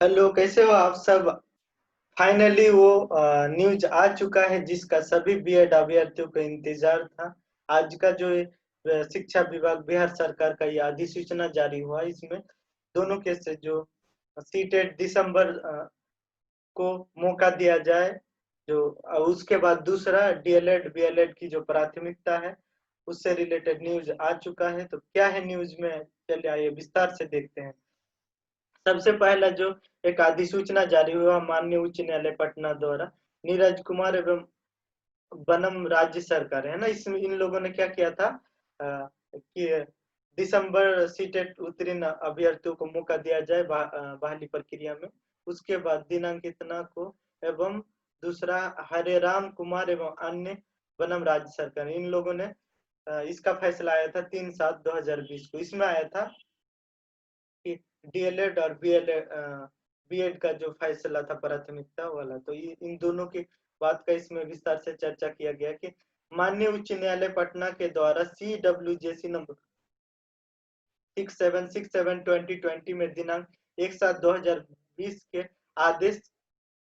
Hello, कैसे हो आप सब। फाइनली वो न्यूज आ चुका है जिसका सभी बीएड अभ्यर्थियों को इंतजार था। आज का जो शिक्षा विभाग बिहार सरकार का ये अधिसूचना जारी हुआ, इसमें दोनों के से जो सीटेट दिसंबर को मौका दिया जाए। जो उसके बाद दूसरा डीएलएड बीएलएड की जो प्राथमिकता है उससे रिलेटेड न्यूज आ चुका है। तो क्या है न्यूज में, चलिए आइए विस्तार से देखते हैं। सबसे पहला जो एक अधिसूचना जारी हुआ माननीय उच्च न्यायालय पटना द्वारा, नीरज कुमार एवं बनम राज्य सरकार है ना, इसमें इन लोगों ने क्या किया था कि दिसंबर सीटेट उत्तीर्ण अभ्यर्थियों को मौका दिया जाए बहाली प्रक्रिया में। उसके बाद दिनांक इतना को एवं दूसरा हरे राम कुमार एवं अन्य बनम राज्य सरकार, इन लोगों ने इसका फैसला आया था 3/7/2020 को। इसमें आया था कि डीएलएड और बीएड का जो फैसला था प्राथमिकता वाला, तो इन दोनों की बात का इसमें विस्तार से चर्चा किया गया कि माननीय उच्च न्यायालय पटना के द्वारा CWJC नंबर 6767/2020 में दिनांक 1/7/2020 के आदेश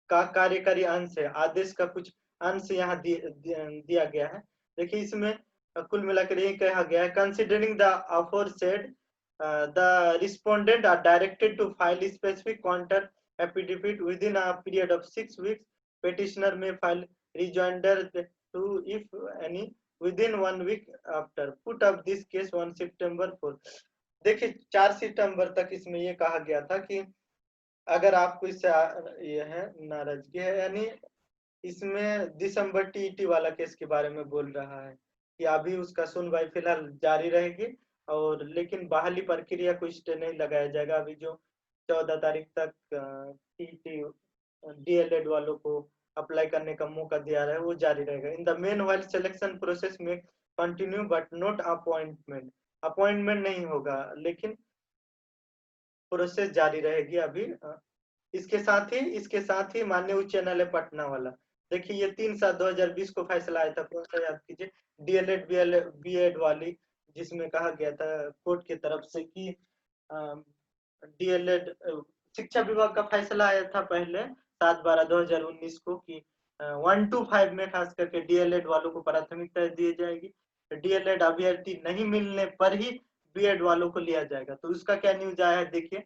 का कार्यकारी अंश है। आदेश का कुछ अंश यहाँ दिया गया है। देखिए इसमें कुल मिलाकर यही कहा गया है, considering the aforesaid the respondent are directed to file specific counter affidavit within a period of 6 weeks. Petitioner may file rejoinder to if any within 1 week after put up this case 1 September 4। देखिए 4 सितंबर तक इसमें ये कहा गया था कि अगर आपको इससे ये है नाराजगी है, यानी इसमें दिसंबर टीईटी वाला केस के बारे में बोल रहा है कि अभी उसका सुनवाई फिलहाल जारी रहेगी, और लेकिन बहाली प्रक्रिया को स्टे नहीं लगाया जाएगा। अभी जो 14 तारीख तक टीईटी डीएलएड वालों को अप्लाई करने का मौका दिया रहा है वो जारी रहेगा। In the meanwhile selection process में continue but not appointment, appointment नहीं होगा लेकिन प्रोसेस जारी रहेगी अभी। इसके साथ ही माननीय उच्च न्यायालय पटना वाला, देखिए ये 3/7/2020 को फैसला आया था, कौन सा याद कीजिए, डीएलएड बीएड वाली, जिसमें कहा गया था कोर्ट की तरफ से कि डीएलएड शिक्षा विभाग का फैसला आया था पहले 7/12/2019 को कि 1 to 5 में खास करके डीएलएड वालों को प्राथमिकता दी जाएगी। डीएलएड अभ्यर्थी नहीं मिलने पर ही बीएड वालों को लिया जाएगा। तो उसका क्या न्यूज आया है, देखिए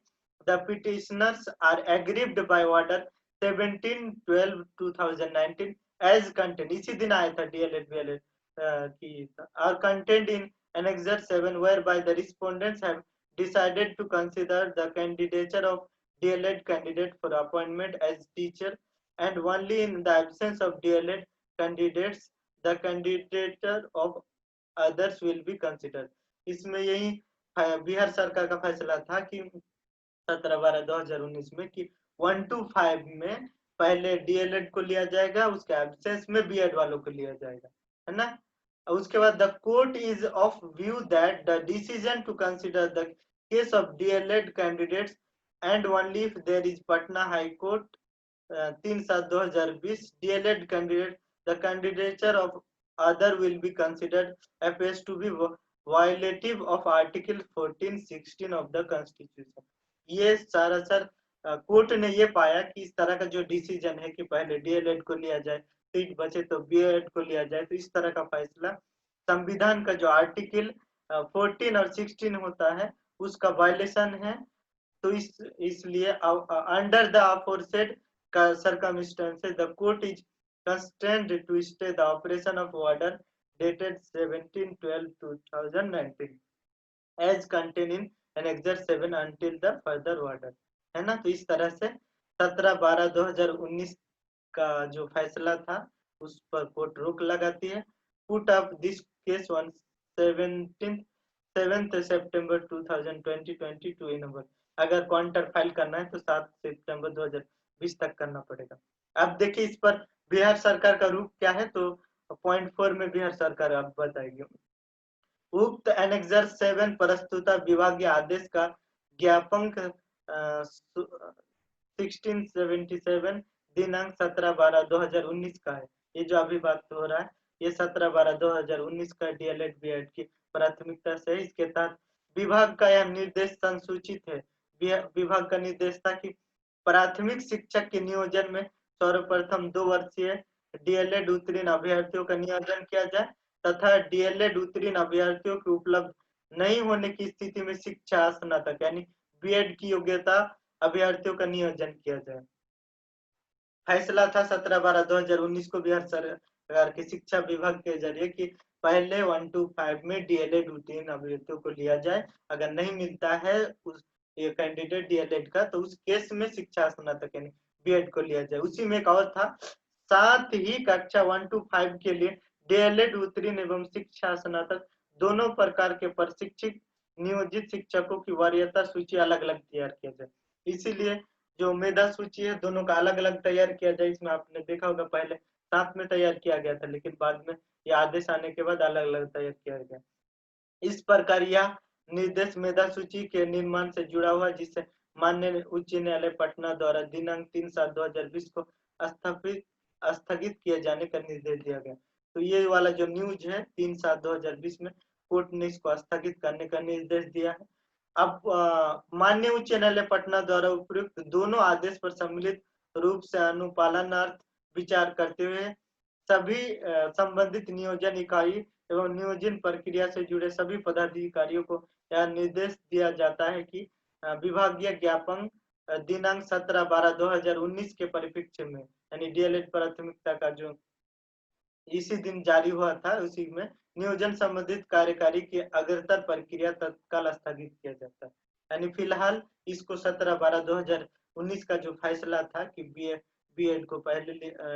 the petitioners are aggrieved by order 17/12/2019 as content, इसी दिन आया था डीएलएड बीएलएड की, are content in annexure 7 whereby the respondents have decided to consider the candidature of DLED candidate for appointment as teacher, and only in the absence of DLED candidates the candidature of others will be considered। इसमें यही बिहार सरकार का फैसला था कि 17/12/2019 में कि 1 to 5 में पहले डीएलएड को लिया जाएगा, उसके एब्सेंस में बीएड वालों को लिया जाएगा, है ना। उसके बाद the court is of view that the decision to consider the case of DElEd candidates and only if there is Patna high court 3/7/2020 DElEd candidate the candidature of other will be considered appears to be violative of article 14-16 of the constitution। ये सारा sir court ने ये पाया कि इस तरह का जो डिसीजन है कि पहले डीएलएड को लिया जाए, सीट बचे तो बीएड को लिया जाए, तो इस तरह का फैसला संविधान का जो आर्टिकल 14 और 16 होता है उसका वायलेशन है। तो इसलिए under the aforesaid circumstances the court is constrained to stay the operation of order dated 17/12/2019 as contained in annexure 7 until the further order, है ना। तो इस तरह से 17/12/2019 का जो फैसला था उस पर कोर्ट रोक लगाती है। Put up this case on 7th September 2022 in number, अगर काउंटर फाइल करना है तो 7 सितंबर 2020 तक करना पड़ेगा। अब देखिए इस पर बिहार सरकार का रुख क्या है, तो पॉइंट 4 में बिहार सरकार अब बताएगी। उक्त एनेक्सर 7 प्रस्तुत विभागीय आदेश का ज्ञापन 1677 दिनांक 17/12/2019 का है। ये जो अभी बात हो रहा है ये 17/12/2019 का डीएलएड बीएड की प्राथमिकता से, इसके तहत विभाग का यह निर्देश संसूचित है। विभाग का निर्देश था कि प्राथमिक शिक्षक के नियोजन में सर्वप्रथम 2 वर्षीय डीएलएड उत्तीर्ण अभ्यर्थियों का नियोजन किया जाए तथा डीएलएड उत्तीर्ण अभ्यर्थियों के उपलब्ध नहीं होने की स्थिति में शिक्षा स्नातक यानी बीएड की योग्यता अभ्यर्थियों का नियोजन किया जाए। फैसला था 17/12/2019 को बिहार सरकार के शिक्षा विभाग के जरिए कि पहले 1 to 5 में डीएलएड उत्तीर्ण अभ्यर्थियों को लिया जाए। अगर नहीं मिलता है उस ये कैंडिडेट डीएलएड का तो उस केस में शिक्षा स्नातक यानी बीएड को लिया जाए। उसी में एक और था, साथ ही कक्षा 1 to 5 के लिए डीएलएड उत्तीर्ण एवं शिक्षा स्नातक दोनों प्रकार के प्रशिक्षित नियोजित शिक्षकों की वरीयता सूची अलग अलग तैयार किया जाए। इसीलिए जो मेधा सूची है दोनों का अलग अलग तैयार किया जाए। इसमें आपने देखा होगा पहले साथ में तैयार किया गया था, लेकिन बाद में ये आदेश आने के बाद अलग अलग तैयार किया गया। इस प्रकार यह निर्देश मेधा सूची के निर्माण से जुड़ा हुआ, जिसे माननीय उच्च न्यायालय पटना द्वारा दिनांक 3/7/2020 को स्थगित किए जाने का निर्देश दिया गया। तो ये वाला जो न्यूज है 3/7/2020 में कोर्ट ने इसको स्थगित करने का निर्देश दिया है। अब माननीय उच्च न्यायालय पटना द्वारा उपयुक्त दोनों आदेश पर सम्मिलित रूप से अनुपालनार्थ विचार करते हुए सभी संबंधित नियोजन इकाई एवं नियोजन प्रक्रिया से जुड़े सभी पदाधिकारियों को यह निर्देश दिया जाता है कि विभागीय ज्ञापन दिनांक 17/12/2019 के परिप्रेक्ष्य में यानी डीएलएड प्राथमिकता का जो इसी दिन जारी हुआ था, उसी में नियोजन संबंधित कार्यकारी की अग्रतर प्रक्रिया तत्काल स्थगित किया जाता है। यानी फिलहाल इसको 17/12/2019 का जो फैसला था कि बीएड को पहले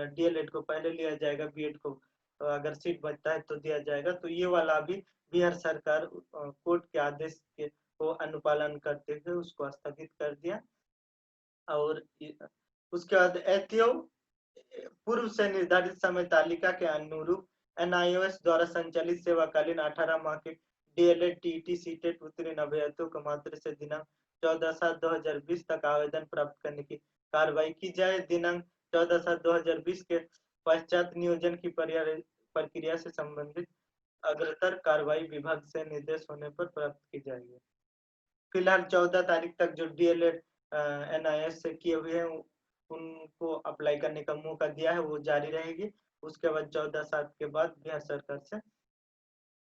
डीएलएड को पहले लिया जाएगा, बीएड को अगर सीट बचता है तो दिया जाएगा। तो ये वाला अभी बिहार सरकार कोर्ट के आदेश के को अनुपालन करते हुए उसको स्थगित कर दिया। और उसके बाद पूर्व से निर्धारित समय तालिका के अनुरूप एनआईओएस द्वारा संचालित सेवाकालीन 18 माह के डीएलएड टीईटी सीटेट उत्तीर्ण अभ्यर्थियों को मात्र से दिनांक 14/7/2020 तक आवेदन प्राप्त करने की कार्रवाई की जाए। दिनांक 14/7/2020 के पश्चात नियोजन की प्रक्रिया से संबंधित अग्रतर कार्रवाई विभाग से निर्देश होने पर प्राप्त की जाएगी। फिलहाल 14 तारीख तक जो डीएलएड एनआईएस से किए हुए हैं उनको अप्लाई करने का मौका दिया है, वो जारी रहेगी। उसके बाद 14/7 के बाद बिहार सरकार से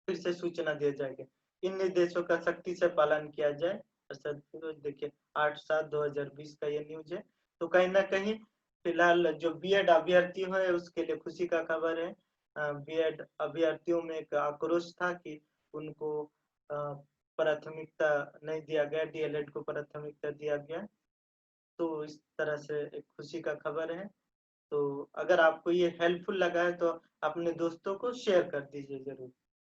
फिर से सूचना दिया जाएगी। इन निर्देशों का सख्ती से पालन किया जाए। देखिए 8/7/2020 का ये न्यूज है। तो कहीं ना कहीं फिलहाल जो बीएड अभ्यर्थी है उसके लिए खुशी का खबर है। बीएड अभ्यर्थियों में एक आक्रोश था कि उनको प्राथमिकता नहीं दिया गया, डीएलएड को प्राथमिकता दिया गया। तो इस तरह से एक खुशी का खबर है। तो अगर आपको ये हेल्पफुल लगा है तो अपने दोस्तों को शेयर कर दीजिए जरूर।